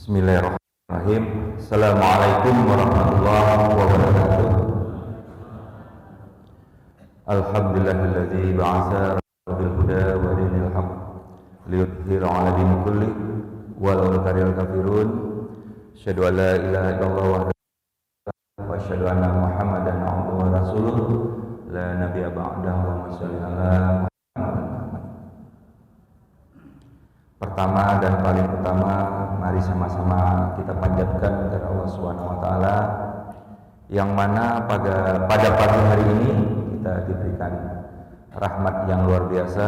Bismillahirrahmanirrahim. Assalamualaikum warahmatullahi wabarakatuh. Alhamdulillahilladzi ba'atsa bil huda wa dinil haqq liyudhhira 'ala dini kulli walau karihal kafirun. Asyhadu an la ilaha illallah wa asyhadu anna Muhammadan 'abduhu wa rasuluh la nabiyya ba'dahu wa shalli ala Muhammad. Pertama dan paling utama, mari sama-sama kita panjatkan kepada Allah Subhanahu wa taala yang mana pada pagi hari ini kita diberikan rahmat yang luar biasa,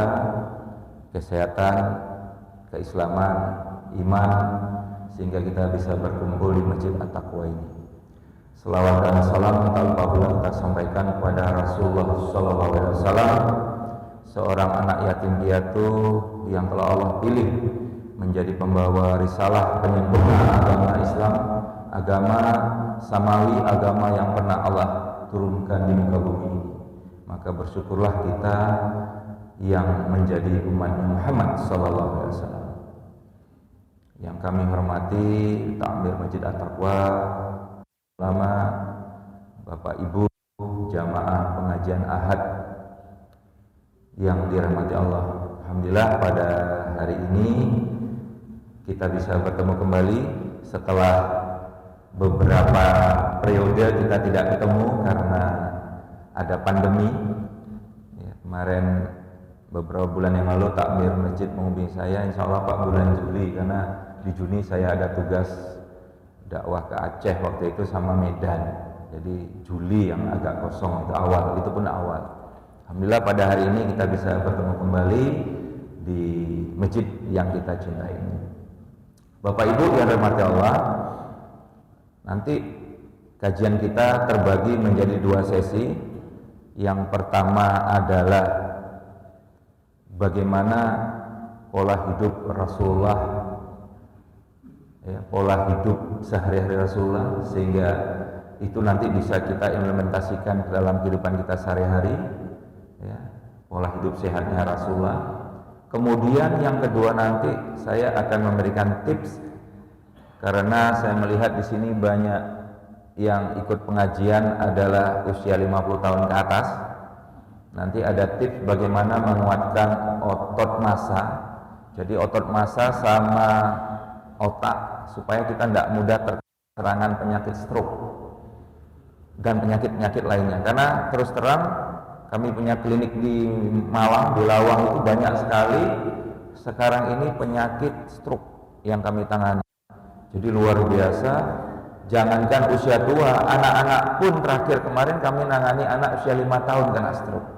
kesehatan, keislaman, iman, sehingga kita bisa berkumpul di Masjid At-Taqwa ini. Selawat dan salam tanpa hula kita sampaikan kepada Rasulullah SAW, seorang anak yatim piatu yang telah Allah pilih menjadi pembawa risalah penyempurna agama Islam, agama samawi, agama yang pernah Allah turunkan di muka bumi ini. Maka bersyukurlah kita yang menjadi umat Muhammad SAW. Yang kami hormati Takmir Masjid At-Taqwa, ulama, Bapak Ibu, jamaah pengajian Ahad yang dirahmati Allah. Alhamdulillah pada hari ini kita bisa bertemu kembali setelah beberapa periode kita tidak ketemu karena ada pandemi. Ya, kemarin beberapa bulan yang lalu takmir masjid menghubungi saya, insya Allah Pak bulan Juli, karena di Juni saya ada tugas dakwah ke Aceh waktu itu sama Medan. Jadi Juli yang agak kosong itu awal, itu pun awal. Alhamdulillah pada hari ini kita bisa bertemu kembali di masjid yang kita cintai ini. Bapak Ibu yang dirahmati Allah, nanti kajian kita terbagi menjadi dua sesi. Yang pertama adalah bagaimana pola hidup Rasulullah, ya, pola hidup sehari-hari Rasulullah, sehingga itu nanti bisa kita implementasikan ke dalam kehidupan kita sehari-hari. Ya, pola hidup sehatnya Rasulullah. Kemudian yang kedua nanti saya akan memberikan tips, karena saya melihat di sini banyak yang ikut pengajian adalah usia 50 tahun ke atas. Nanti ada tips bagaimana menguatkan otot massa. Jadi otot massa sama otak supaya kita tidak mudah terserangan penyakit stroke dan penyakit-penyakit lainnya. Karena terus terang kami punya klinik di Malang, di Lawang itu banyak sekali sekarang ini penyakit stroke yang kami tangani. Jadi luar biasa, jangankan usia tua, anak-anak pun terakhir kemarin kami nangani anak usia 5 tahun kena stroke.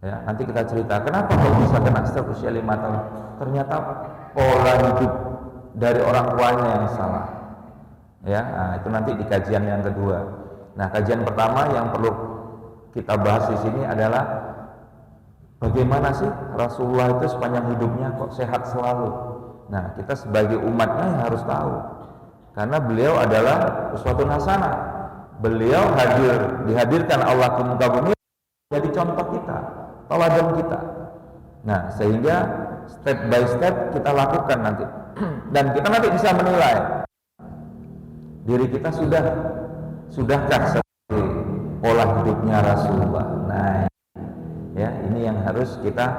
Ya, nanti kita cerita kenapa kok bisa kena stroke usia 5 tahun. Ternyata pola hidup dari orang tuanya yang salah. Ya, nah, itu nanti di kajian yang kedua. Nah, kajian pertama yang perlu kita bahas di sini adalah bagaimana sih Rasulullah itu sepanjang hidupnya kok sehat selalu. Nah, kita sebagai umatnya harus tahu, karena beliau adalah uswatun hasanah. Beliau dihadirkan Allah ke muka bumi jadi contoh kita, teladan kita. Nah, sehingga step by step kita lakukan nanti dan kita nanti bisa menilai diri kita sudahkah pola hidupnya Rasulullah. Nah, ya, ini yang harus kita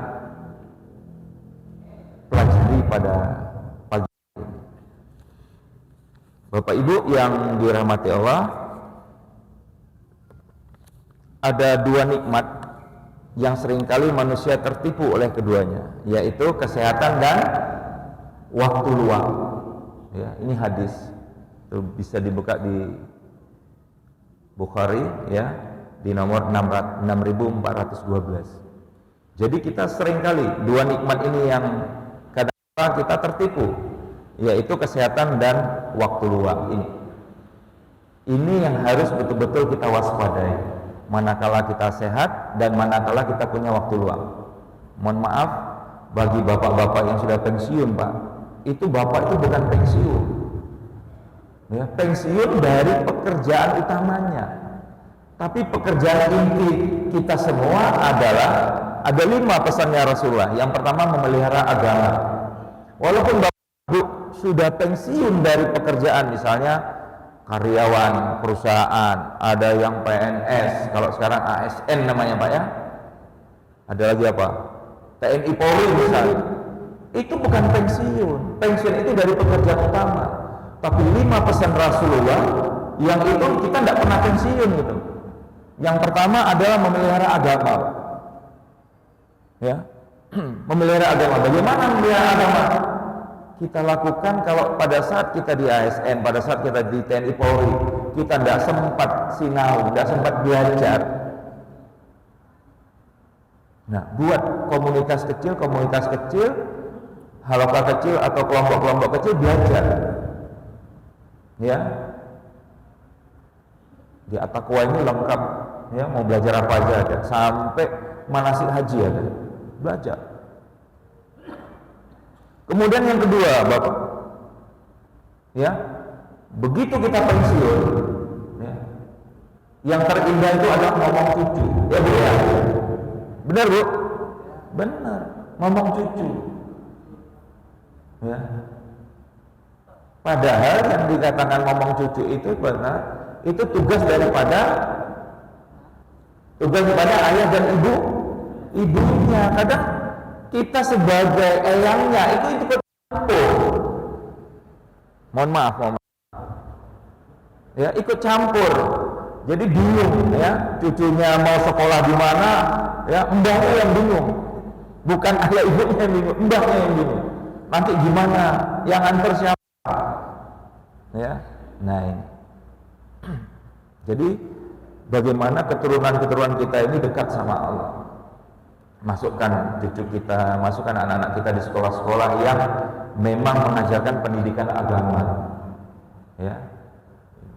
pelajari pada pagi ini. Bapak Ibu yang dirahmati Allah, ada dua nikmat yang seringkali manusia tertipu oleh keduanya, yaitu kesehatan dan waktu luang. Ya, ini hadis itu bisa dibuka di Bukhari, ya, di nomor 6412. Jadi kita seringkali dua nikmat ini yang kadang-kadang kita tertipu, yaitu kesehatan dan waktu luang ini. Ini yang harus betul-betul kita waspadai, manakala kita sehat dan manakala kita punya waktu luang. Mohon maaf bagi bapak-bapak yang sudah pensiun, Pak. Itu bapak itu bukan pensiun. Ya, pensiun dari pekerjaan utamanya. Tapi pekerjaan inti kita semua adalah ada 5 pesannya Rasulullah. Yang pertama, memelihara agama. Walaupun bapak sudah pensiun dari pekerjaan, misalnya karyawan perusahaan, ada yang PNS, kalau sekarang ASN namanya Pak ya, ada lagi apa? TNI Polri misalnya. Itu bukan pensiun. Pensiun itu dari pekerjaan utama. Tapi 5 pesan Rasulullah yang itu kita tidak pernah pensiun gitu. Yang pertama adalah memelihara agama. Ya. Memelihara agama. Bagaimana memelihara agama? Kita lakukan kalau pada saat kita di ASN, pada saat kita di TNI Polri, kita tidak sempat sinau, tidak sempat belajar. Nah, buat komunitas kecil, halaqah kecil atau kelompok-kelompok kecil belajar. Ya. Di At-Taqwa ini lengkap, ya, mau belajar apa aja ada, sampai manasik haji ada. Belajar. Kemudian yang kedua, Bapak. Ya. Begitu kita pensiun, ya, yang terindah itu adalah ngomong cucu. Ya, Bu ya. Benar, Bu? Benar, ngomong cucu. Ya. Padahal yang dikatakan ngomong cucu itu benar, itu tugas daripada ayah dan ibunya. Kadang kita sebagai eyangnya itu ikut campur. Mohon maaf. Ya, ikut campur. Jadi bingung ya, cucunya mau sekolah di mana, ya, mbahnya yang bingung. Bukan ayah ibunya yang bingung, mbahnya yang bingung. Nanti gimana? Yang antar siapa? Ya. Nah, ini. Jadi bagaimana keturunan kita ini dekat sama Allah. Masukkan cucu kita, masukkan anak-anak kita di sekolah-sekolah yang memang mengajarkan pendidikan agama. Ya.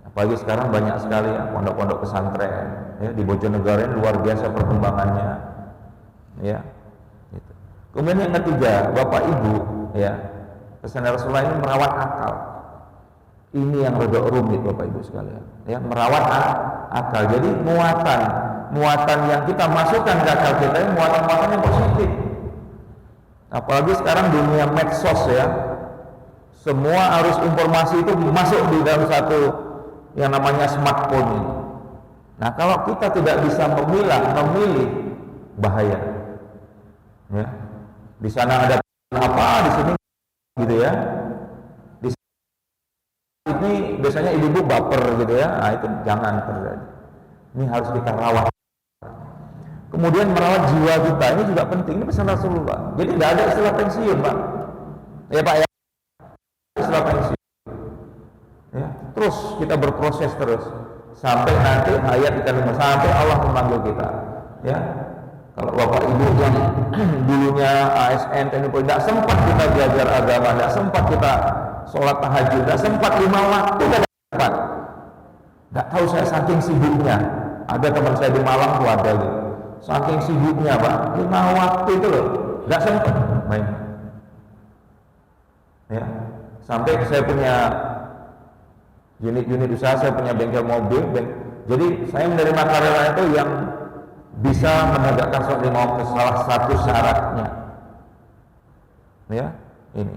Apalagi sekarang banyak sekali ya pondok-pondok pesantren, ya, di Bojonegoro ini luar biasa perkembangannya. Ya. Gitu. Kemudian yang ketiga, Bapak Ibu, ya, pesan Rasulullah ini merawat akal. Ini yang rada rumit Bapak Ibu sekalian, ya, merawat akal. Jadi muatan yang kita masukkan ke akal kita ini muatan-muatan yang positif. Apalagi sekarang dunia medsos ya, semua arus informasi itu masuk di dalam satu yang namanya smartphone ini. Nah, kalau kita tidak bisa memilih, bahaya. Ya. Di sana ada apa, di sini gitu ya. Ini biasanya ibu-ibu baper gitu ya. Nah, itu jangan terjadi. Ini harus kita rawat. Kemudian merawat jiwa kita ini juga penting. Ini pesan Rasulullah. Jadi tidak ada istilah pensiun, Pak. Ya, Pak ya. Istilah pensiun. Ya, terus kita berproses terus sampai nanti hayat kita sampai Allah memanggil kita. Ya. Kalau Bapak Ibu yang dulunya ASN, TNI Polri, tidak sempat kita belajar agama, tidak sempat kita sholat tahajud, tidak sempat 5 waktu, tidak sempat. Tidak tahu saya saking sibuknya. Ada teman saya di Malang tuh ada gitu. Saking sibuknya Pak, 5 waktu itu loh, tidak sempat main. Ya, sampai saya punya unit usaha, saya punya bengkel mobil, jadi saya menerima karyawan itu yang bisa menegakkan sholat 5 waktu, salah satu syaratnya. Ya, ini.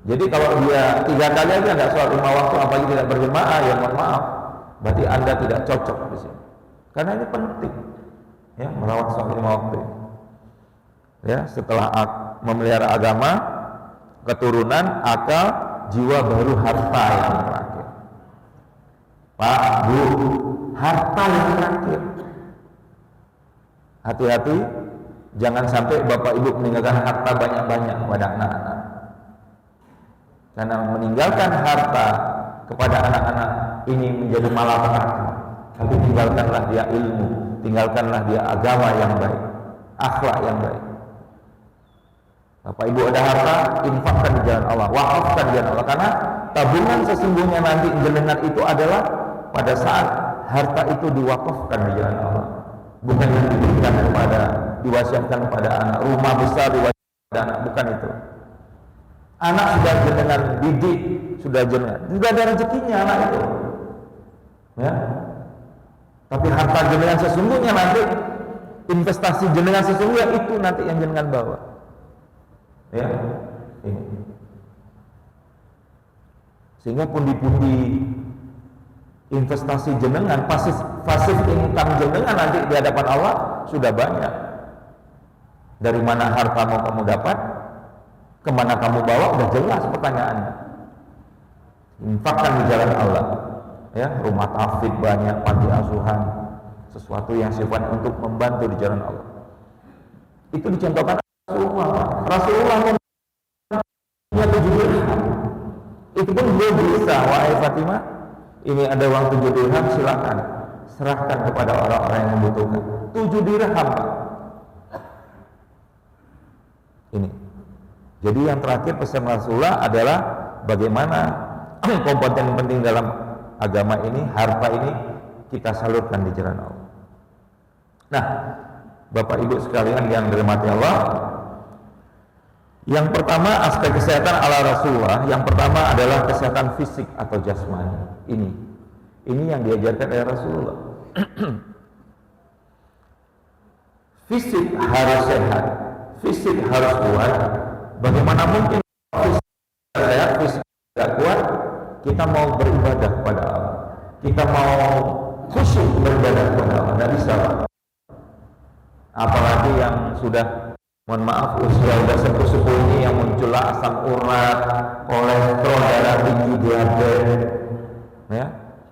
Jadi kalau dia 3 kali aja nggak sholat 5 waktu, apalagi tidak berjemaah, ya mohon maaf, berarti Anda tidak cocok di sini. Karena ini penting, ya, merawat sholat 5 waktu. Ya, setelah memelihara agama, keturunan, akal, jiwa, baru harta yang terakhir. Pak, Bu, harta yang terakhir. Hati-hati, jangan sampai Bapak Ibu meninggalkan harta banyak-banyak kepada anak-anak. Karena meninggalkan harta kepada anak-anak ini menjadi malapetaka. Tapi tinggalkanlah dia ilmu, tinggalkanlah dia agama yang baik, akhlak yang baik. Bapak Ibu ada harta, infakkan di jalan Allah, wakafkan di jalan Allah. Karena tabungan sesungguhnya nanti jenengan itu adalah pada saat harta itu diwakafkan di jalan Allah. Bukan yang diberikan diwasiatkan kepada anak, rumah besar diwasiatkan kepada anak, bukan itu. Anak sudah jenengan didik, sudah ada rezekinya anak itu. Ya. Tapi harta jenengan sesungguhnya nanti, investasi jenengan sesungguhnya itu nanti yang jenengan bawa. Ya. Ini. Sehingga pundi-pundi investasi jenengan, pasif income jenengan nanti di hadapan Allah sudah banyak. Dari mana hartamu kamu dapat, kemana kamu bawa, udah jelas pertanyaannya. Infakkan di jalan Allah, ya, rumah tafid banyak, panti asuhan, sesuatu yang sifatnya untuk membantu di jalan Allah. Itu dicontohkan Rasulullah punya 7 dirham. Itu pun belum bisa. Wahai Fatimah, ini ada uang 7 dirham, silakan serahkan kepada orang-orang yang membutuhkan. 7 dirham, Pak. Ini. Jadi yang terakhir pesan Rasulullah adalah bagaimana komponen penting dalam agama ini, harta ini kita salurkan di jalan Allah. Nah, Bapak Ibu sekalian yang dirahmati Allah, yang pertama aspek kesehatan ala Rasulullah, yang pertama adalah kesehatan fisik atau jasmani. Ini yang diajarkan oleh Rasulullah. Fisik harus sehat, fisik harus kuat. Bagaimana mungkin fisik sehat, fisik tidak kuat, kita mau beribadah kepada Allah, kita mau khusyuk beribadah kepada Allah, tidak bisa, Pak. Apalagi yang sudah, mohon maaf, usia sudah sepuh-sepuh ini, yang muncullah asam urat, kolesterol darah tinggi, diabetes, ya,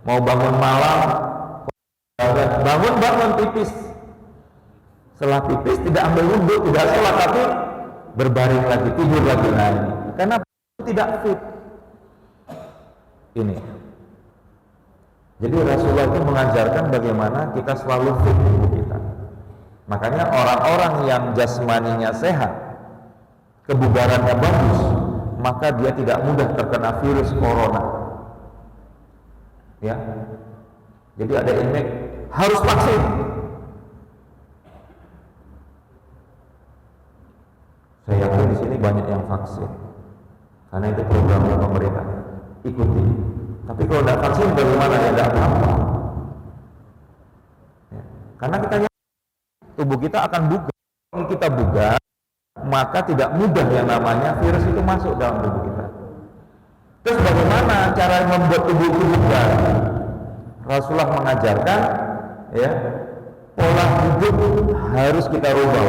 mau bangun malam, bangun pipis, setelah pipis tidak ambil wudhu, tidak sholat, tapi berbaring lagi, tidur lagi, karena tidak fit. Ini. Jadi Rasulullah itu mengajarkan bagaimana kita selalu fit tubuh kita. Makanya orang-orang yang jasmaninya sehat, kebugarannya bagus, maka dia tidak mudah terkena virus corona. Ya. Jadi ada image harus vaksin. Saya yakin di sini banyak yang vaksin, karena itu programnya pemerintah. Ikuti. Tapi kalau tidak vaksin bagaimana, ya tidak apa-apa. Ya. Karena kita tubuh kita akan bugar. Kalau kita bugar, maka tidak mudah yang namanya virus itu masuk dalam tubuh kita. Terus bagaimana cara membuat tubuh itu bugar? Rasulullah mengajarkan, ya, pola hidup harus kita rubah.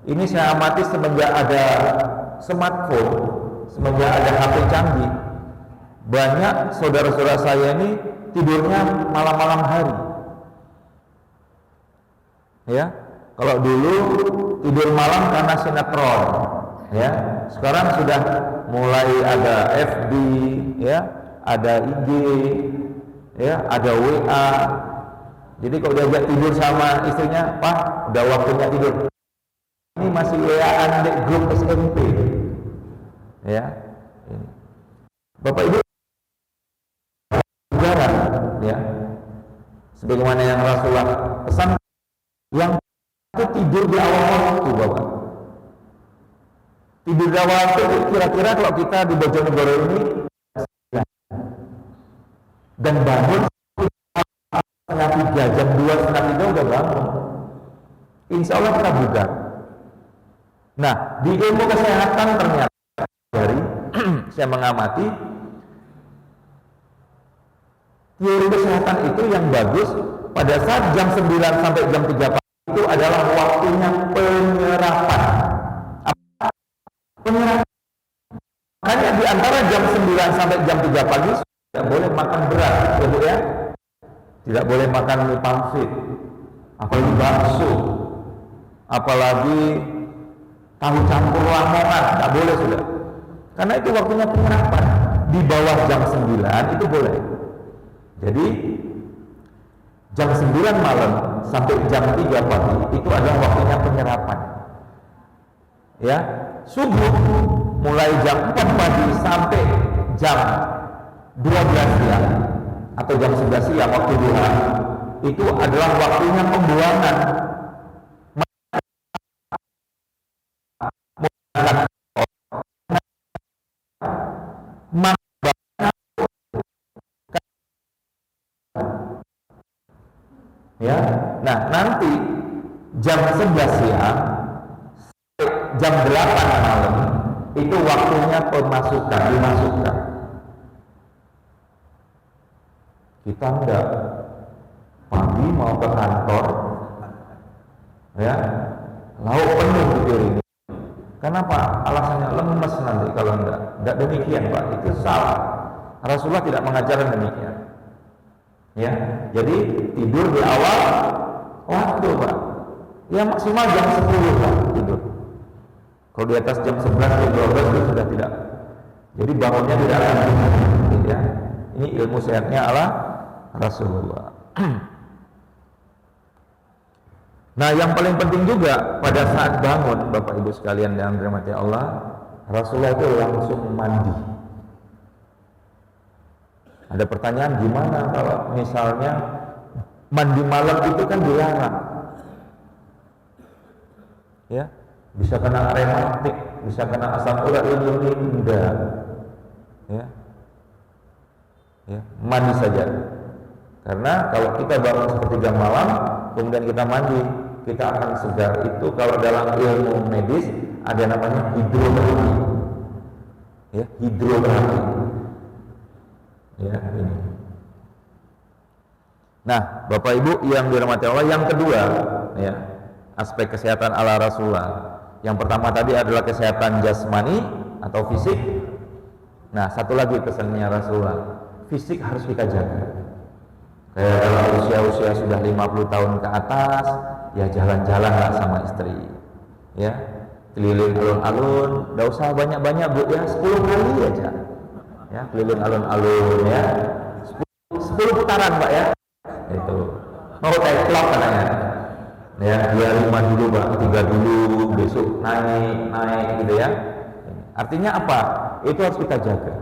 Ini saya amati semenjak ada smartphone, semenjak ada HP canggih, banyak saudara-saudara saya ini tidurnya malam-malam hari. Ya, kalau dulu tidur malam karena sinetron, ya, sekarang sudah mulai ada FB, ya, ada IG, ya, ada WA. Jadi kalau diajak tidur sama istrinya, Pak, udah waktunya tidur. Ini masih WA-an di grup SMP, ya. Ini. Bapak Ibu, ya, sebagaimana yang Rasulullah pesan, yang itu tidur di awal waktu, Bapak. Tidur di awal waktu kira-kira kalau kita di Bojonegoro ini dan bangun setengah 3, jam 2, setengah 3 udah bangun, insya Allah kita bugar. Nah, di ilmu kesehatan ternyata dari saya mengamati teori kesehatan itu yang bagus pada saat jam 9 sampai jam 3 pagi itu adalah waktunya penyerapan. Apa? Penyerapan. Makanya di antara jam 9 sampai jam 3 pagi tidak boleh makan berat, ya. Tidak boleh makan mie pangsit, apalagi bakso, apalagi tahu campur lamongan, tidak boleh sudah. Karena itu waktunya penyerapan. Di bawah jam 9 itu boleh. Jadi jam 9 malam sampai jam 3 pagi itu adalah waktunya penyerapan. Ya, subuh mulai jam 4 pagi sampai jam 12 siang atau jam 11 siang waktu duha itu adalah waktunya pembuangan. Ya, nah nanti jam 11 siang sampai jam 8 malam itu waktunya dimasukkan. Kita enggak. Pagi mau ke kantor, ya, lauk penuh di piring. Kenapa? Alasannya lemes nanti kalau enggak. Enggak demikian, Pak. Itu salah. Rasulullah tidak mengajarkan demikian. Ya, jadi tidur di awal waktu, Pak. Ya maksimal jam 10, Pak, tidur. Kalau di atas jam 11 jam 12 itu sudah tidak. Jadi bangunnya tidak akan gitu ya. Ini ilmu sehatnya ala Rasulullah. Nah, yang paling penting juga pada saat bangun, Bapak Ibu sekalian yang dirahmati Allah, Rasulullah itu langsung mandi. Ada pertanyaan, gimana kalau misalnya mandi malam itu kan dilarang? Ya, bisa kena rematik, bisa kena asam urat, ini enggak. Ya. Ya, mandi saja. Karena kalau kita bangun sepertiga malam, kemudian kita mandi, kita akan segar. Itu kalau dalam ilmu medis ada namanya hidroterapi. Ya, hidroterapi. Ya, ini. Nah, Bapak Ibu yang dirahmati Allah, yang kedua, ya, aspek kesehatan ala Rasulullah. Yang pertama tadi adalah kesehatan jasmani atau fisik. Nah, satu lagi pesannya Rasulullah, fisik harus kita jaga. Kayak kalau usia-usia sudah 50 tahun ke atas, ya jalan-jalan lah sama istri, ya, keliling alun-alun, tidak usah banyak-banyak Bu, ya 10 kali aja, ya, keliling alun-alun, ya, 10 putaran Pak, ya, itu, mau kayak klub katanya, ya, dia 5 dulu Pak, 3 dulu, besok naik gitu ya. Artinya apa? Itu harus kita jaga.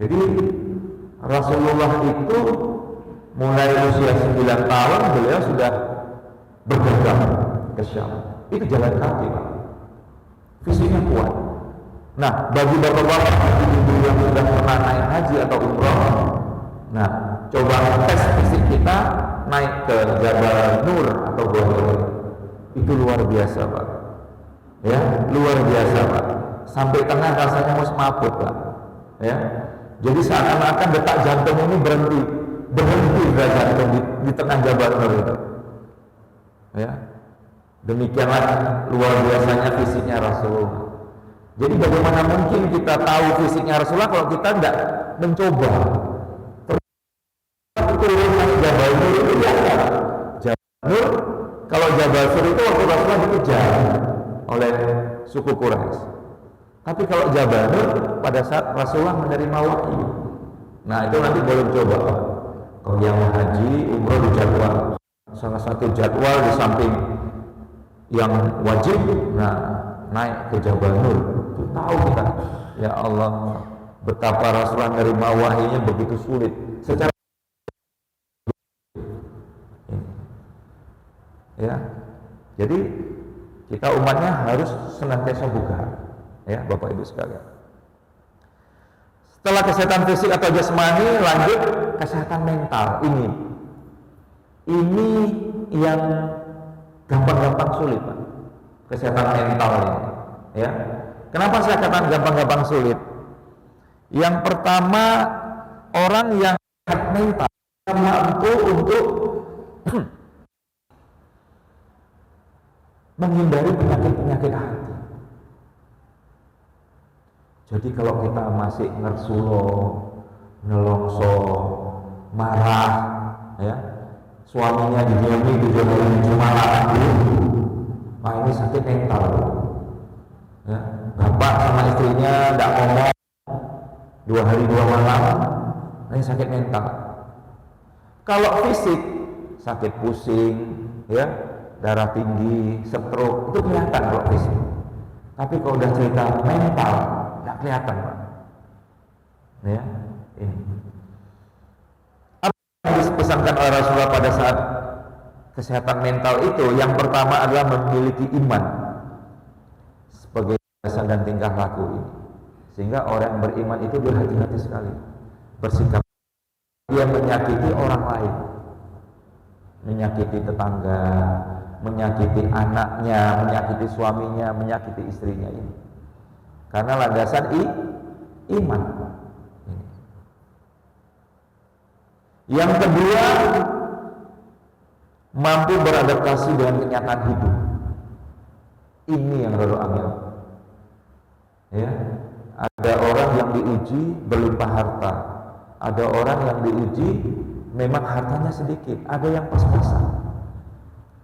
Jadi Rasulullah itu mulai usia 9 tahun beliau sudah berdagang ke Syam. Itu jalan kaki Pak. Fisiknya kuat. Nah, bagi bapak-bapak yang sudah pernah naik haji atau umroh, nah, coba tes fisik kita naik ke Jabal Nur atau Gua Hira. Itu luar biasa Pak. Ya, luar biasa Pak. Sampai tengah rasanya mau semaput Pak. Ya. Jadi seakan-akan detak jantung ini berhenti detak jantung di tengah Jabal Nur itu. Ya, demikianlah luar biasanya fisiknya Rasulullah. Jadi bagaimana mungkin kita tahu fisiknya Rasulullah kalau kita tidak mencoba? Turun naik Jabal Nur itu biasa. Jabal Nur, kalau Jabal Sur itu waktu Rasulullah dikejar oleh suku Quraisy. Tapi kalau Jabal Nur pada saat Rasulullah menerima wahyu. Nah, itu nanti boleh coba. Kalau yang haji, umroh dijadwal. Salah satu jadwal di samping yang wajib, nah, naik ke Jabal Nur. Itu tahu kita, ya Allah, betapa Rasulullah menerima wahyunya begitu sulit. Secara ya, jadi kita umatnya harus senantiasa bugar. Ya, Bapak Ibu sekalian. Setelah kesehatan fisik atau jasmani, lanjut kesehatan mental. Ini yang gampang-gampang sulit, Pak. Kesehatan mental ini. Ya. Kenapa saya katakan gampang-gampang sulit? Yang pertama, orang yang mental mampu untuk menghindari penyakit-penyakit hati. Jadi kalau kita masih ngersulo, nelongso, marah, ya, suaminya didiami, marah, nah ini sakit mental. Ya, bapak sama istrinya tidak ngomong 2 hari 2 malam, ini sakit mental. Kalau fisik, sakit pusing, ya, darah tinggi, stroke, itu kelihatan kalau fisik. Tapi kalau udah cerita mental, nggak kelihatan Pak. Ya, ini. Apa yang dipesankan oleh Rasulullah pada saat kesehatan mental itu? Yang pertama adalah memiliki iman sebagai dasar dan tingkah laku ini, sehingga orang yang beriman itu berhati-hati sekali bersikap. Dia menyakiti orang lain, menyakiti tetangga, menyakiti anaknya, menyakiti suaminya, menyakiti istrinya ini. Karena landasan iman. Yang kedua, mampu beradaptasi dengan kenyataan hidup. Ini yang rada angel. Ya, ada orang yang diuji berlimpah harta, ada orang yang diuji memang hartanya sedikit, ada yang pas-pasan.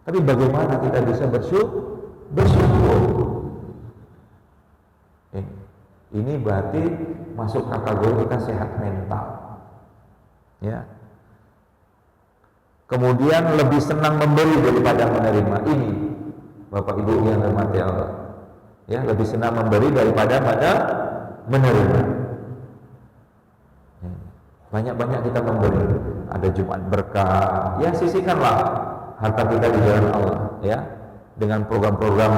Tapi bagaimana kita bisa bersyukur? Ini berarti masuk kategori kita sehat mental. Ya. Kemudian lebih senang memberi daripada menerima. Ini Bapak Ibu yang dirahmati Allah. Ya, lebih senang memberi daripada menerima. Banyak-banyak kita memberi. Ada Jumat berkah. Ya, sisihkanlah harta kita di jalan Allah, ya. Dengan program-program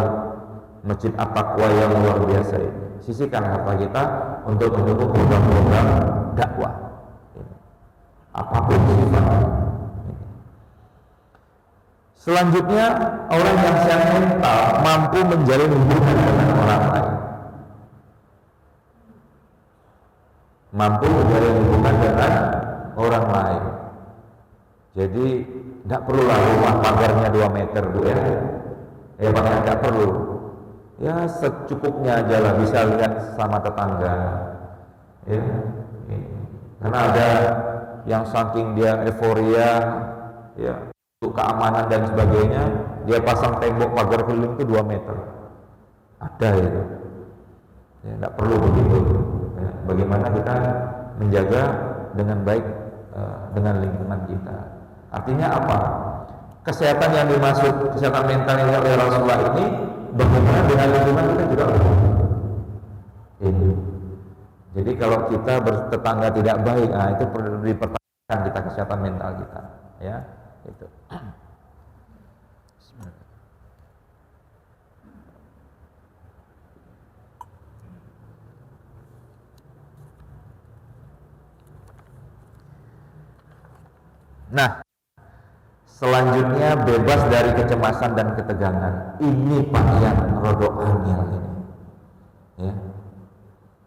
Masjid At-Taqwa yang luar biasa ini. Sisihkan harta kita untuk mendukung program-program dakwah. Apapun sifatnya. Selanjutnya, orang yang sehat mental mampu menjalin hubungan dengan orang lain. Mampu menjalin hubungan dengan orang lain. Jadi tidak perlulah rumah pagarnya 2 meter, Bu, ya. Pak, tidak perlu. Ya, secukupnya aja lah, bisa lihat sama tetangga. Ya. Karena ada yang saking dia euforia, ya, untuk keamanan dan sebagainya, dia pasang tembok pagar keliling itu 2 meter. Ada itu. Ya, tidak perlu begitu. Ya, bagaimana kita menjaga dengan baik dengan lingkungan kita. Artinya apa? Kesehatan yang dimaksud kesehatan mental yang oleh Rasulullah ini berhubungan dengan lingkungan kita juga. Ini. Jadi kalau kita bertetangga tidak baik, itu perlu dipertanyakan kita kesehatan mental kita, ya. Itu. Nah, selanjutnya bebas dari kecemasan dan ketegangan. Ini Pak yang rodok angel ini. Ya.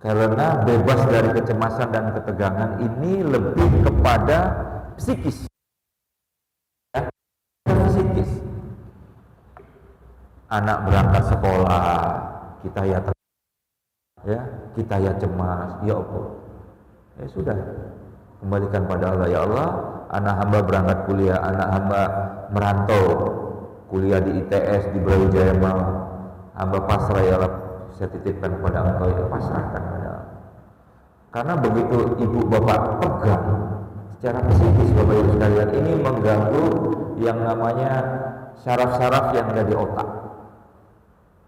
Karena bebas dari kecemasan dan ketegangan ini lebih kepada psikis. Ya. Psikis. Anak berangkat sekolah, kita ya cemas, ya Allah. Ya sudah, kembalikan pada Allah. Ya Allah, anak hamba berangkat kuliah, anak hamba merantau kuliah di ITS di Brawijaya Malang, hamba pasrah ya Allah, saya titipkan kepada Engkau, ya pasrahkan kepada Allah. Karena begitu ibu bapak pegang secara psikis, Bapak Ibu sekalian, ini mengganggu yang namanya saraf-saraf yang ada di otak.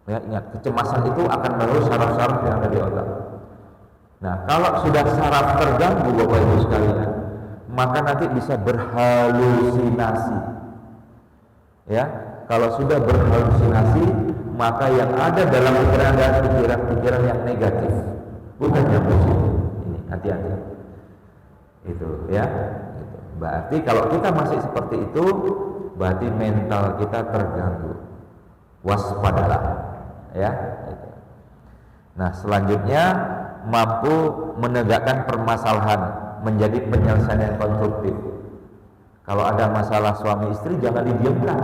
Ya, ingat, kecemasan itu akan merusak saraf-saraf yang ada di otak. Nah, kalau sudah saraf terganggu Bapak Ibu sekalian, maka nanti bisa berhalusinasi. Ya, kalau sudah berhalusinasi, maka yang ada dalam pikiran adalah pikiran-pikiran yang negatif, bukan yang positif. Ini hati-hati. Itu, ya. Itu. Berarti kalau kita masih seperti itu, berarti mental kita terganggu. Waspadalah, ya. Itu. Nah, selanjutnya mampu menegakkan permasalahan menjadi penyelesaian yang konstruktif. Kalau ada masalah suami istri jangan didiamkan,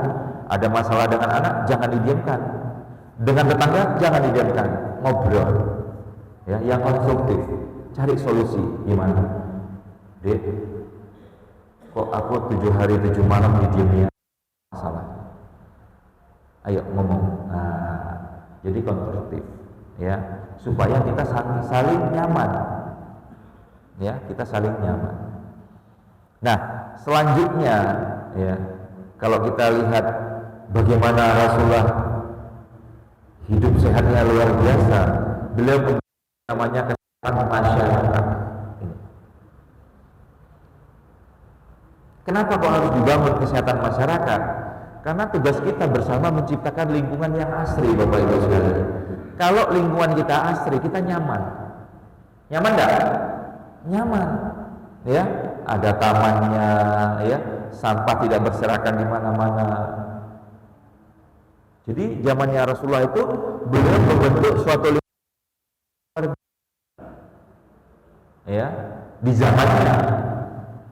ada masalah dengan anak jangan didiamkan, dengan tetangga jangan didiamkan, ngobrol, ya, yang konstruktif, cari solusi. Gimana, Dek? Kok aku 7 hari 7 malam didiamnya masalah? Ayo ngomong. Nah, jadi konstruktif, ya, supaya kita saling nyaman. Ya, kita saling nyaman. Nah, selanjutnya, ya, kalau kita lihat bagaimana Rasulullah hidup sehatnya luar biasa, beliau namanya kesehatan masyarakat. Ini. Kenapa kok harus dibangun kesehatan masyarakat? Karena tugas kita bersama menciptakan lingkungan yang asri, Bapak Ibu sekalian. Kalau lingkungan kita asri, kita nyaman. Nyaman enggak? Nyaman, ya, ada tamannya, ya, sampah tidak berserakan di mana-mana. Jadi zamannya Rasulullah itu beliau membentuk suatu lingkungan, ya, di zamannya,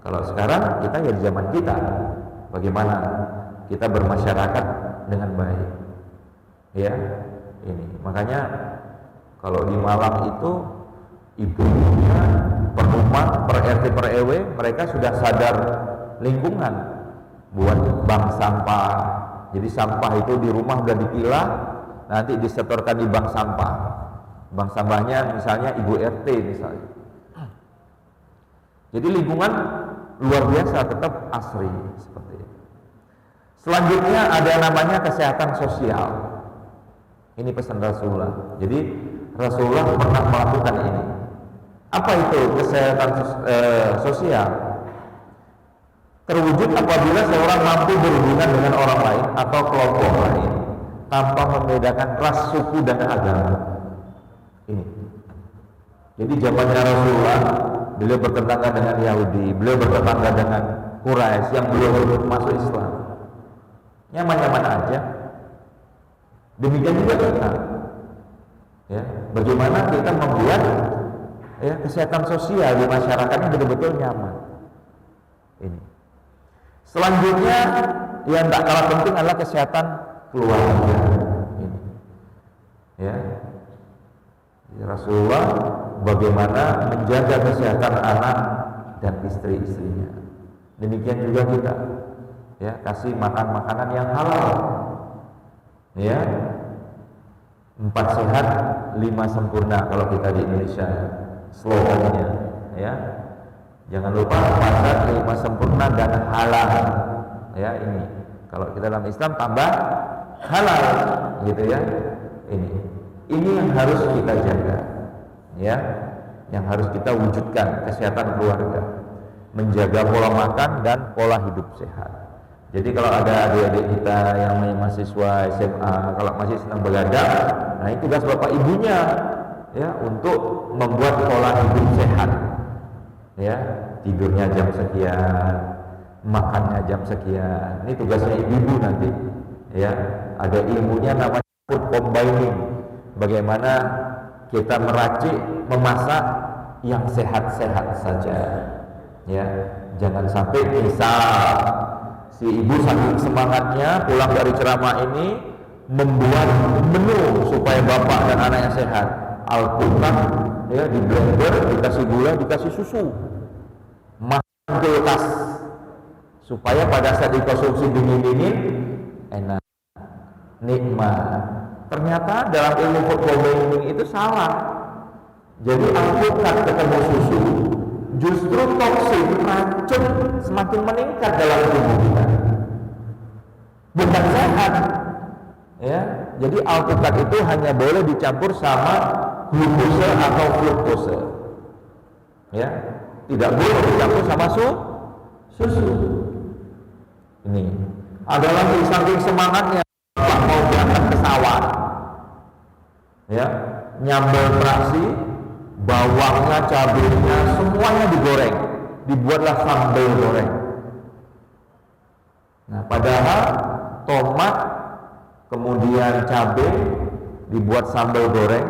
Kalau sekarang kita ya di zaman kita, bagaimana kita bermasyarakat dengan baik, ya ini. Makanya kalau di Malang itu ibunya per rumah, per RT per RW mereka sudah sadar lingkungan, buat bank sampah. Jadi sampah itu di rumah sudah dipilah, nanti disetorkan di bank sampah. Bank sampahnya misalnya ibu RT misalnya. Jadi lingkungan luar biasa, tetap asri seperti itu. Selanjutnya ada namanya kesehatan sosial. Ini pesan Rasulullah. Jadi Rasulullah pernah melakukan ini. Apa itu kesehatan sosial? Terwujud apabila seorang mampu berhubungan dengan orang lain atau kelompok lain tanpa membedakan ras, suku, dan agama. Ini. Jadi zamannya Rasulullah, beliau bertetangga dengan Yahudi, beliau bertetangga dengan Quraisy yang belum masuk Islam. Nyaman-nyaman aja. Demikian juga kita. Ya, bagaimana kita membuat ya kesehatan sosial di masyarakatnya betul-betul nyaman. Ini. Selanjutnya yang tak kalah penting adalah kesehatan keluarga. Ini. Ya. Rasulullah bagaimana menjaga kesehatan anak dan istri-istrinya. Demikian juga kita, ya, kasih makan makanan yang halal, ya, 4 sehat 5 sempurna kalau kita di Indonesia slogannya, ya. Jangan lupa 4 sehat 5 sempurna dan halal, ya. Ini kalau kita dalam Islam tambah halal, gitu ya. Ini yang harus kita jaga, ya, yang harus kita wujudkan kesehatan keluarga, menjaga pola makan dan pola hidup sehat. Jadi kalau ada adik-adik kita yang mahasiswa SMA, kalau masih senang begadang, nah itu tugas bapak ibunya, ya, untuk membuat pola hidup sehat, ya, tidurnya jam sekian, makannya jam sekian. Ini tugasnya ibu-ibu nanti, ya. Ada ilmunya namanya food combining. Bagaimana kita meracik, memasak yang sehat-sehat saja, ya. Jangan sampai misal si ibu saking semangatnya pulang dari ceramah ini membuat menu supaya bapak dan anaknya sehat, alpukat, ya, di blender, dikasih gula, dikasih susu, makan kulkas supaya pada saat dikonsumsi dingin-dingin enak, nikmat. Ternyata dalam ilmu food combining itu salah. Jadi alpukat ketemu susu, justru toksin, racun semakin meningkat dalam tubuh kita. Bukan sehat, ya. Jadi alpukat itu hanya boleh dicampur sama glukose atau fruktose, ya. Tidak boleh dicampur sama susu. Ini adalah saking semangatnya mau berangkat ke sawah, ya, nyambel terasi, bawangnya, cabenya, semuanya digoreng, dibuatlah sambal goreng. Nah, padahal tomat kemudian cabai dibuat sambal goreng,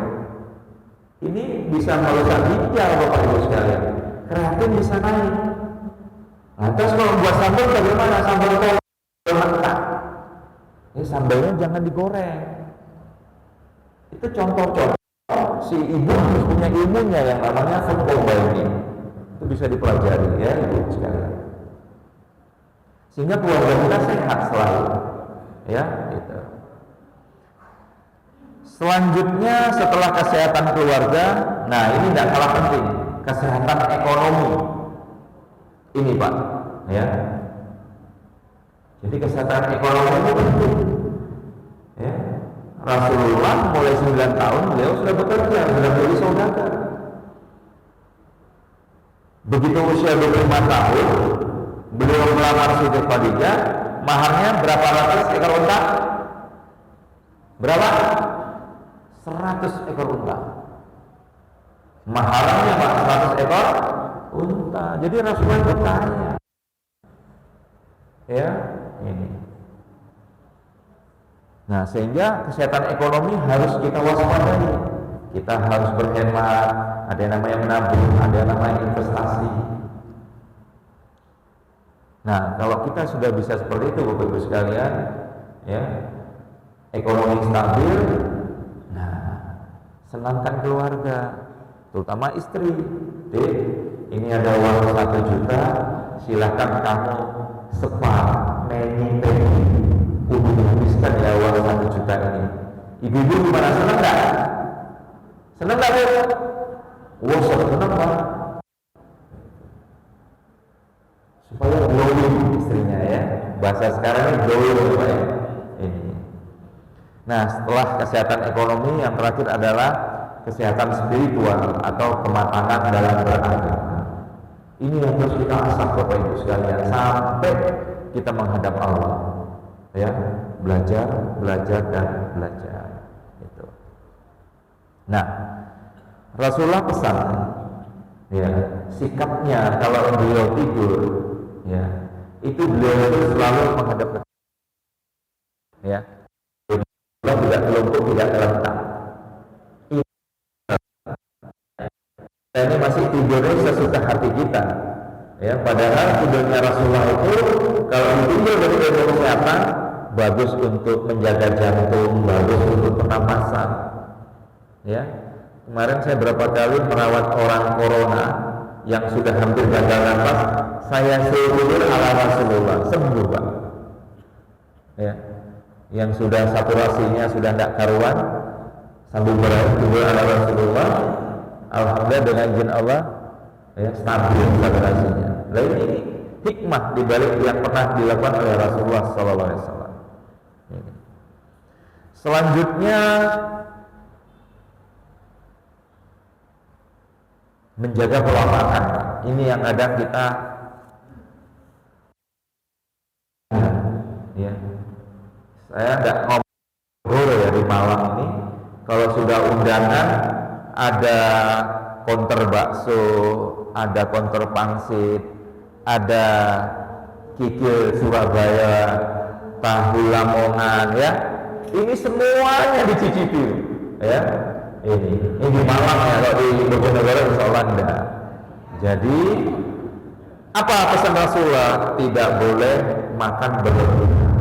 ini bisa merusak ginjal Bapak Ibu sekalian, kreatin bisa naik. Nah, terus kalau buat sambal bagaimana? Sambal tomat mentah, ini sambalnya jangan digoreng. Itu contoh-contoh si ibu harus punya ilmunya yang namanya food combining. Itu bisa dipelajari, ya, ibu sekalian. Sehingga keluarga kita sehat selalu, ya, gitu. Selanjutnya setelah kesehatan keluarga, nah ini tidak kalah penting, kesehatan ekonomi. Ini Pak, ya. Jadi kesehatan ekonomi itu penting, ya. Rasulullah mulai 9 tahun beliau sudah bekerja, sudah menjadi saudagar. Begitu usia 25 tahun beliau melamar Siti Khadijah, maharnya berapa ratus ekor unta? Berapa? 100 ekor unta. Maharnya Pak, 100 ekor unta. Jadi Rasulullah itu kaya, ya, ini. Nah, sehingga kesehatan ekonomi harus kita waspadai. Kita harus berhemat, ada yang namanya menabung, ada yang namanya investasi. Nah, kalau kita sudah bisa seperti itu Bapak Ibu sekalian, ya, ekonomi stabil, nah, senangkan keluarga, terutama istri. Dek, ini ada uang 1 juta, silahkan kamu sepa, meni, kudu habiskan ya uang 1 juta ini. Ibu-ibu gimana, senang nggak? Senang nggak Bu? Wah, senang Pak. Supaya glowing istrinya ya. Bahasa sekarang ini glowing Pak ya. Ini. Nah, setelah kesehatan ekonomi, yang terakhir adalah kesehatan spiritual atau kematangan dalam beragama. Ini yang harus kita asah Bapak Ibu sekalian sampai kita menghadap Allah. Ya, belajar dan belajar. Itu. Nah, Rasulullah pesan, ya, sikapnya kalau beliau tidur, ya, itu beliau itu selalu menghadap ke, ya, tidak kelumpuh, tidak terlentang. Ini masih tidurnya sesuka hati kita, ya. Padahal tidurnya Rasulullah itu kalau tidur dari ilmu kesehatan bagus untuk menjaga jantung, bagus untuk pernapasan, ya. Kemarin saya berapa kali merawat orang corona yang sudah hampir gagal nafas, saya tidur ala Rasulullah, sembuh Pak, ya. Yang sudah saturasinya sudah tidak karuan, sambil tidur ala Rasulullah, alhamdulillah dengan izin Allah, ya, stabil saturasinya. Lalu ini hikmah dibalik yang pernah dilakukan oleh Rasulullah SAW. Selanjutnya menjaga pola makan. Ini yang ada kita, ya. Saya tidak ngobrol ya di Malang ini. Kalau sudah undangan, ada konter bakso, ada konter pangsit, ada kikil Surabaya, tahu Lamongan, ya. Ini semuanya dicicipi, ya. Ini di Malang ya, kalau di Bojonegoro insya Allah enggak. Jadi apa pesan Rasulullah? Tidak boleh makan berlebihan,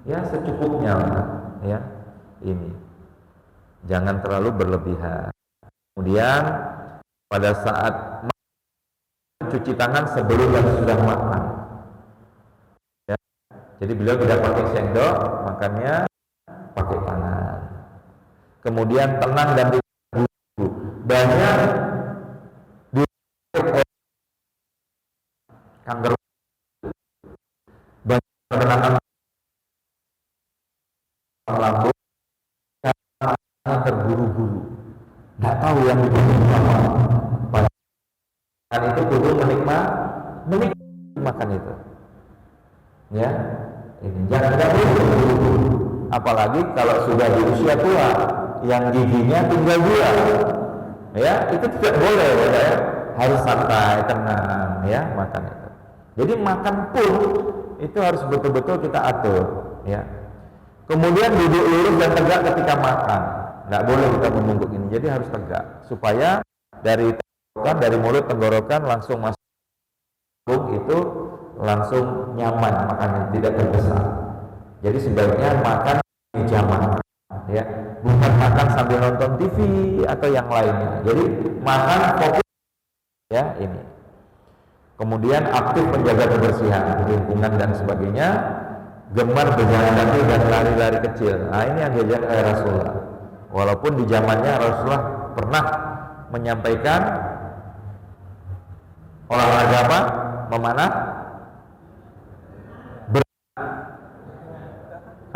ya, secukupnya, ya. Ini jangan terlalu berlebihan. Kemudian pada saat cuci tangan sebelum dan sudah makan, ya. Jadi beliau tidak pakai sendok, makannya pakai tangan. Kemudian tenang dan tidak buru-buru. Banyak di kanker, banyak kebenangan lambung karena terburu-buru, nggak tahu yang dibutuhkan apa. Padahal itu kudu menikmati makan itu, ya. Ini jangan buru-buru, apalagi kalau sudah di usia tua yang giginya tinggal 2, ya, itu tidak boleh, ya. Harus santai, tenang, ya, makan itu. Jadi makan pun itu harus betul-betul kita atur, ya. Kemudian duduk lurus dan tegak ketika makan, nggak boleh kita menunduk ini. Jadi harus tegak supaya dari mulut tenggorokan langsung masuk itu langsung nyaman makannya, tidak terbesar. Jadi sebaiknya makan di jaman, ya, bukan makan sambil nonton TV atau yang lainnya. Jadi makan fokus, ya, ini. Kemudian aktif menjaga kebersihan lingkungan dan sebagainya, gemar berjalan kaki dan lari-lari kecil. Nah, ini yang diajarkan oleh Rasulullah. Walaupun di zamannya Rasulullah pernah menyampaikan olahraga apa? Memanah?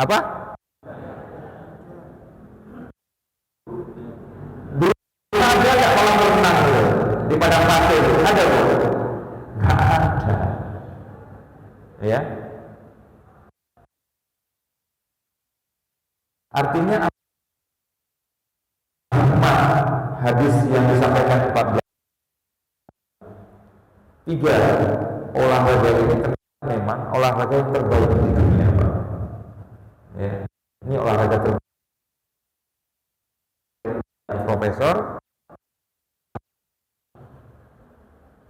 Apa? Ada nggak kolam renang di padang pasir? Ada Bu? Nggak ada, ya. Artinya hadis yang disampaikan 14, 3 olahraga ini memang olahraga yang terbaik di dunia, Pak. Ya, ini olahraga terbaik. Profesor,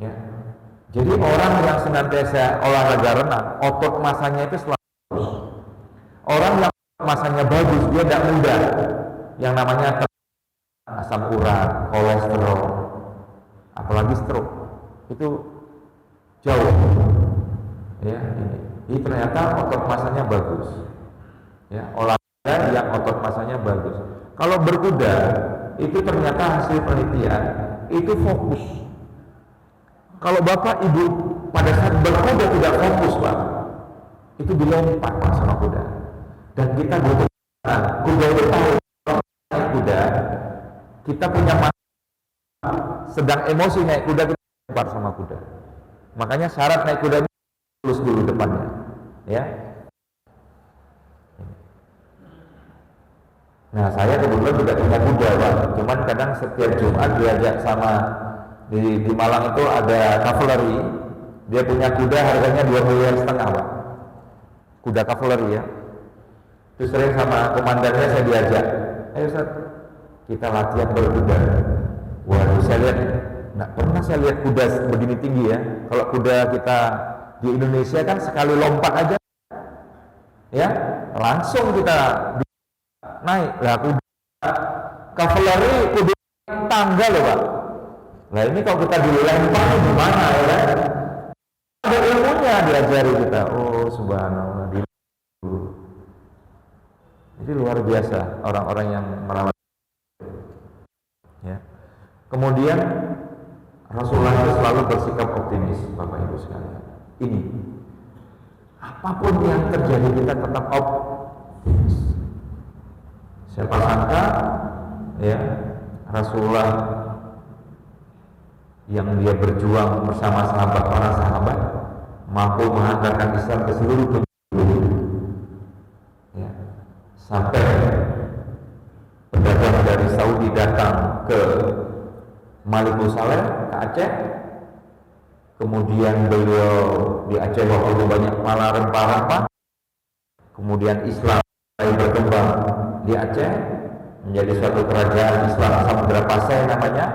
ya, Jadi orang yang senantiasa olahraga renang, otot masanya itu selalu bagus. Orang yang masanya bagus, dia tidak mudah. Yang namanya asam urat, kolesterol, apalagi stroke, itu jauh. Ya, ini ternyata otot masanya bagus. Ya, olahraga yang otot masanya bagus. Kalau berkuda, itu ternyata hasil penelitian, itu fokus. Kalau bapak ibu pada saat berkuda tidak fokus pak, itu dilempar pak sama kuda. Dan kita butuh kuda itu tahu naik kuda, kita punya masalah, sedang emosi naik kuda kita dilempar sama kuda. Makanya syarat naik kuda lurus dulu depannya, ya. Nah saya kebetulan juga punya kuda pak, cuman kadang setiap Jumat diajak sama di Malang itu ada cavalry, dia punya kuda harganya 2,5 miliar pak, kuda cavalry ya. Itu sering sama komandannya saya diajak, ayo Ustaz kita latihan berkuda. Waduh saya lihat, nggak pernah saya lihat kuda begini tinggi ya. Kalau kuda kita di Indonesia kan sekali lompat aja ya langsung kita naik. Lah kuda cavalry kuda tangga loh pak. Nah ini kalau kita dilempar gimana ya kan? Ada ilmunya diajari kita. Oh subhanallah. Jadi luar biasa orang-orang yang merawat. Ya. Kemudian Rasulullah itu selalu bersikap optimis, Bapak Ibu sekalian. Ini apapun yang terjadi kita tetap optimis. Siapa sangka ya Rasulullah yang dia berjuang bersama sahabat para sahabat mampu menghantarkan Islam ke seluruh dunia, ya. Sampai pedagang dari Saudi datang ke Malikul Saleh, ke Aceh. Kemudian beliau di Aceh waktu itu banyak pala rempah-rempah. Kemudian Islam mulai berkembang di Aceh menjadi suatu kerajaan Islam Samudra Pasai namanya.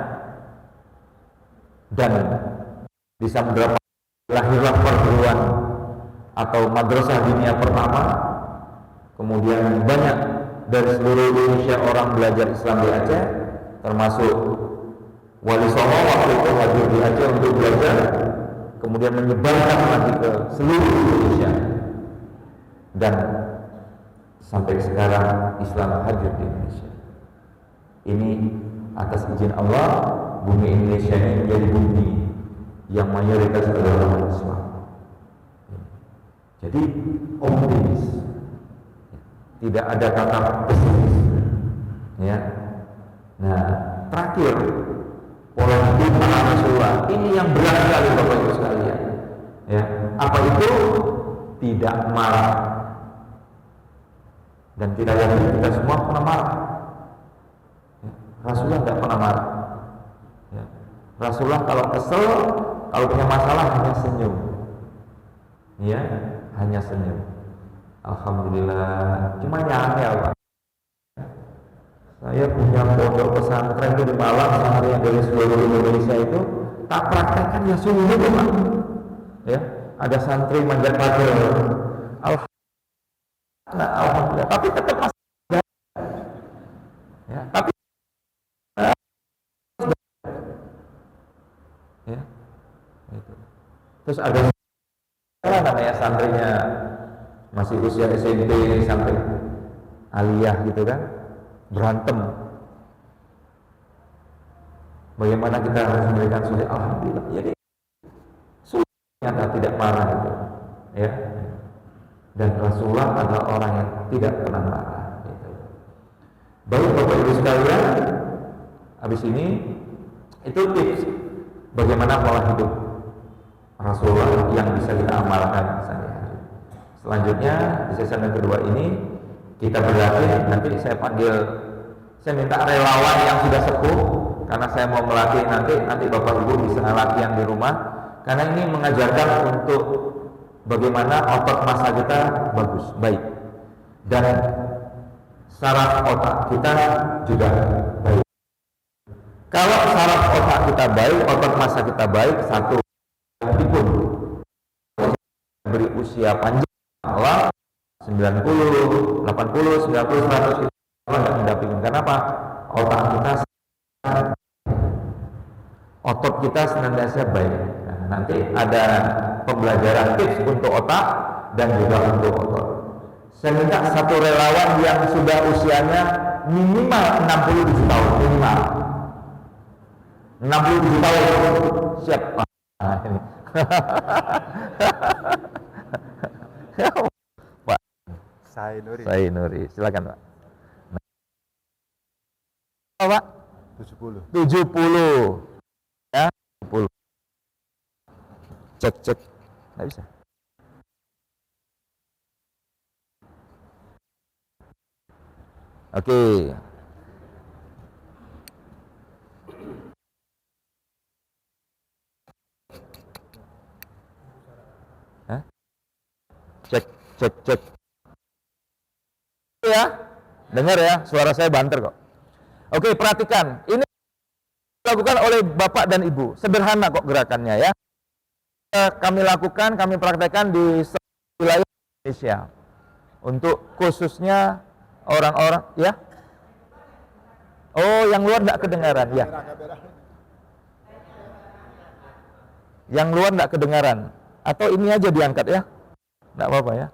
Dan di Samudra lahirlah perguruan atau madrasah dunia pertama. Kemudian banyak dari seluruh Indonesia orang belajar Islam di Aceh, termasuk Wali Songo waktu itu hadir di Aceh untuk belajar, kemudian menyebarkan lagi ke seluruh Indonesia. Dan sampai sekarang Islam hadir di Indonesia. Ini atas izin Allah, bumi Indonesia ini menjadi bumi yang mayoritas adalah orang Islam. Jadi optimis, tidak ada kata pesimis. Ya. Nah, terakhir pola hidup para Rasulullah ini yang berat sekali Bapak Ibu sekalian. Ya, apa itu? Tidak marah. Dan tidak yakin kita semua pernah marah. Ya, Rasulullah tidak pernah marah. Ya. Rasulullah kalau kesel, kalau punya masalah hanya senyum. Ya, hanya senyum. Alhamdulillah. Cuma nyangel Pak. Saya punya pondok pesantren itu di Malang, santri yang dari seluruh Indonesia itu tak praktekkan ya sungguh itu Pak. Ya, ada santri manjat pagar. Alhamdulillah. Tapi tetap masih ya, tapi ya, itu. Terus ada namanya santrinya masih usia SMP sampai aliyah gitu kan, berantem. Bagaimana kita harus memberikan solusi? Alhamdulillah. Jadi solusinya tidak marah itu, ya. Dan Rasulullah adalah orang yang tidak pernah marah. Gitu. Baik Bapak Ibu sekalian, habis ini itu tips bagaimana pola hidup Rasulullah yang bisa kita amalkan sehari-hari. Selanjutnya di sesi yang kedua ini kita berlatih. Nanti saya minta relawan yang sudah sepuh karena saya mau melatih nanti Bapak Ibu bisa latihan di rumah karena ini mengajarkan untuk bagaimana otot massa kita bagus, baik, dan saraf otak kita juga baik. Kalau saraf otak kita baik, otot massa kita baik, satu beri usia panjang, Allah 90, 80, 90, 100 kita nggak mendampingin. Kenapa? Otak kita, otot kita senantiasa baik. Nah, nanti ada pembelajaran tips untuk otak dan juga untuk otot. Saya minta satu relawan yang sudah usianya minimal 67 tahun, minimal 67 tahun, siap Pak. Nah, ini. Pak Sai Nuri, silakan Pak. Nah, Pak 70 ya, 70. Cek nggak bisa. Oke. Hah? Cek ya, dengar ya, suara saya banter kok. Oke, perhatikan, ini dilakukan oleh bapak dan ibu, sederhana kok gerakannya ya. Kami lakukan, kami praktekkan di wilayah Indonesia untuk khususnya orang-orang ya. Oh, yang luar enggak kedengaran ya. Yang luar enggak kedengaran. Atau ini aja diangkat ya. Enggak apa-apa ya.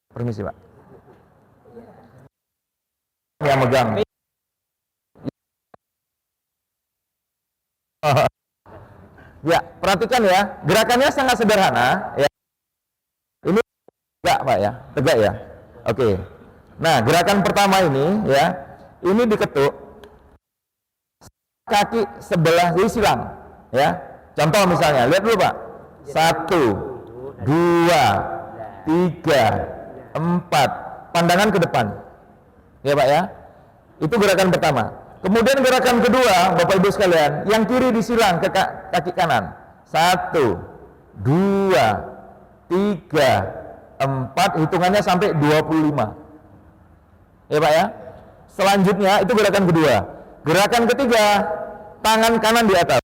Permisi, Pak. Yang megang. Ya, perhatikan ya. Gerakannya sangat sederhana ya. Ini tegak, Pak ya. Tegak ya. Oke. Nah, gerakan pertama ini ya. Ini diketuk kaki sebelah silang ya. Contoh misalnya, lihat dulu Pak. 1, 2, 3, 4. Pandangan ke depan. Ya Pak ya. Itu gerakan pertama. Kemudian gerakan kedua, Bapak Ibu sekalian, yang kiri disilang ke kaki kanan. 1, 2, 3, 4, hitungannya sampai 25. Ya Pak ya. Selanjutnya itu gerakan kedua. Gerakan ketiga, tangan kanan di atas.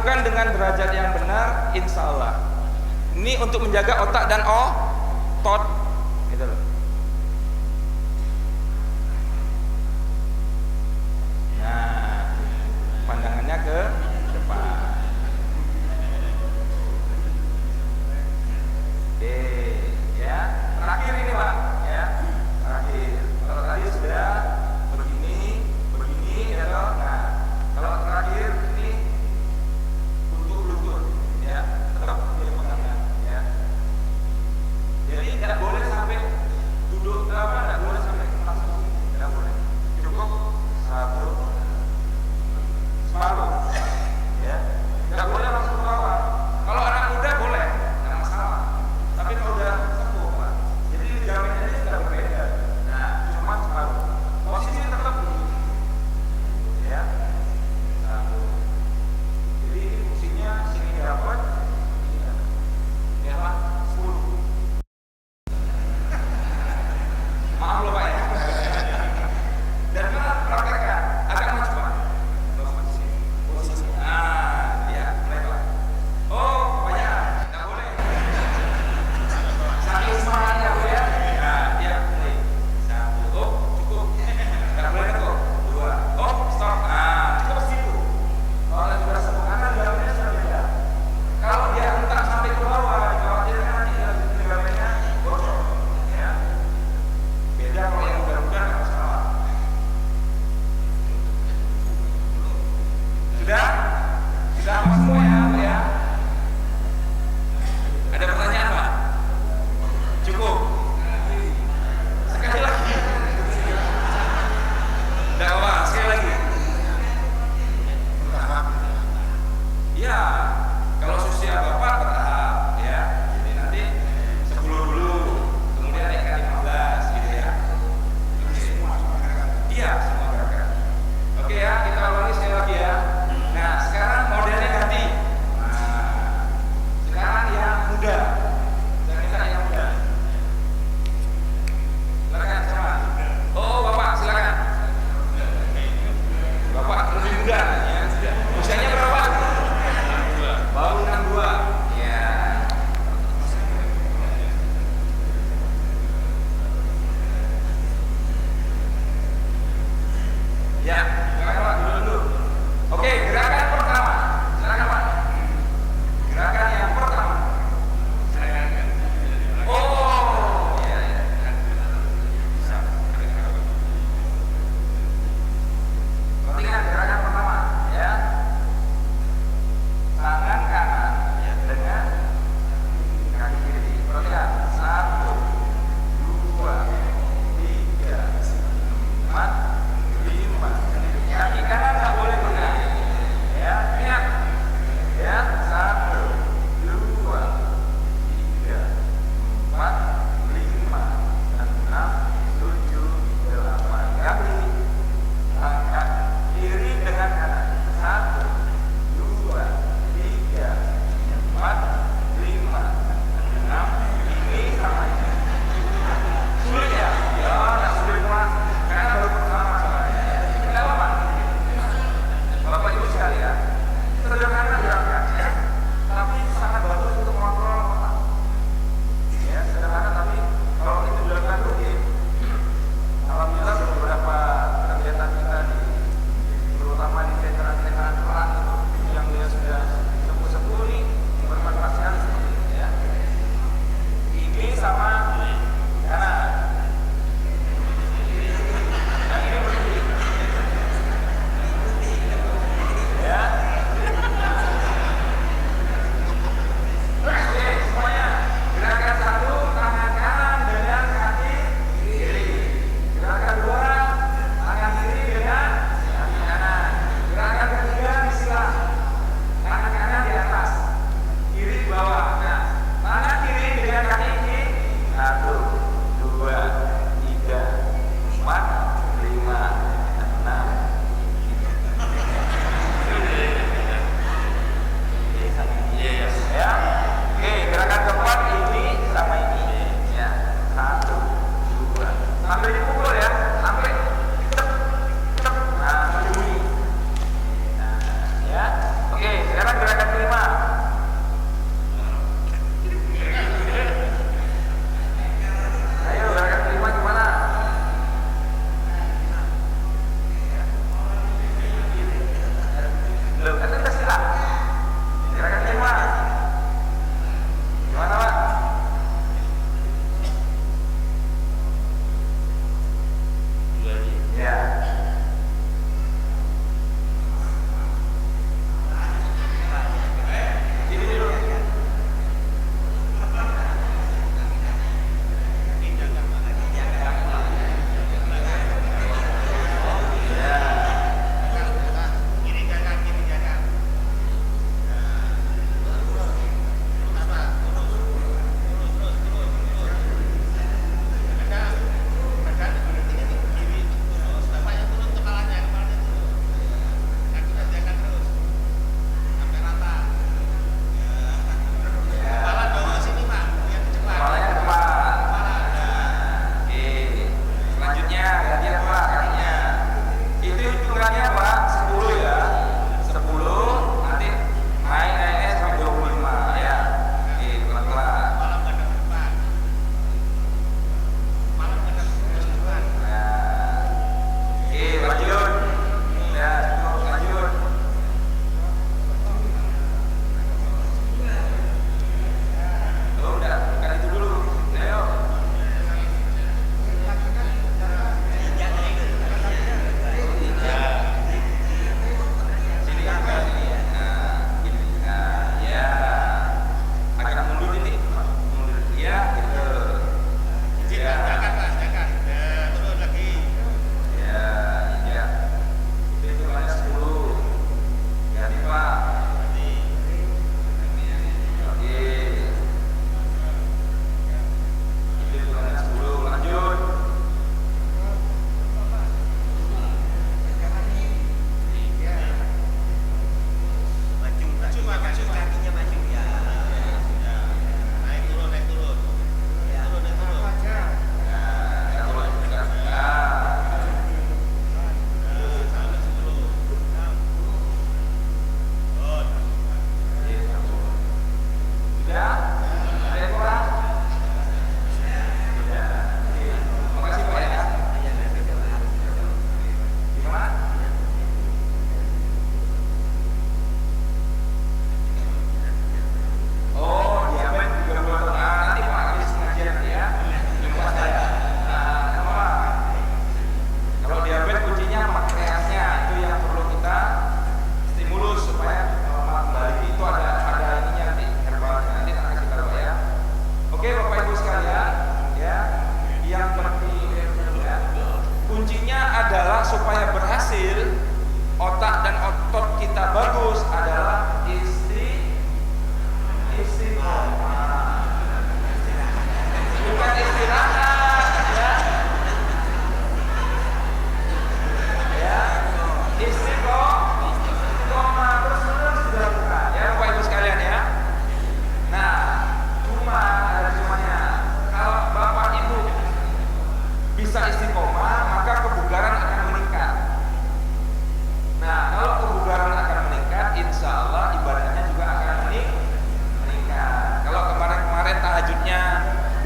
dilakukan dengan derajat yang benar, insya Allah. Ini untuk menjaga otak dan otot, gitu loh. Nah, pandangannya ke depan. Oke, ya. Terakhir ini Pak, ya. Terakhir. Kalau tadi sudah begini, ya toh. Nah, kalau terakhir ini untuk lutut, ya. Tetap dia pegangan, ya. Jadi tidak boleh sampai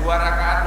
2 rakaat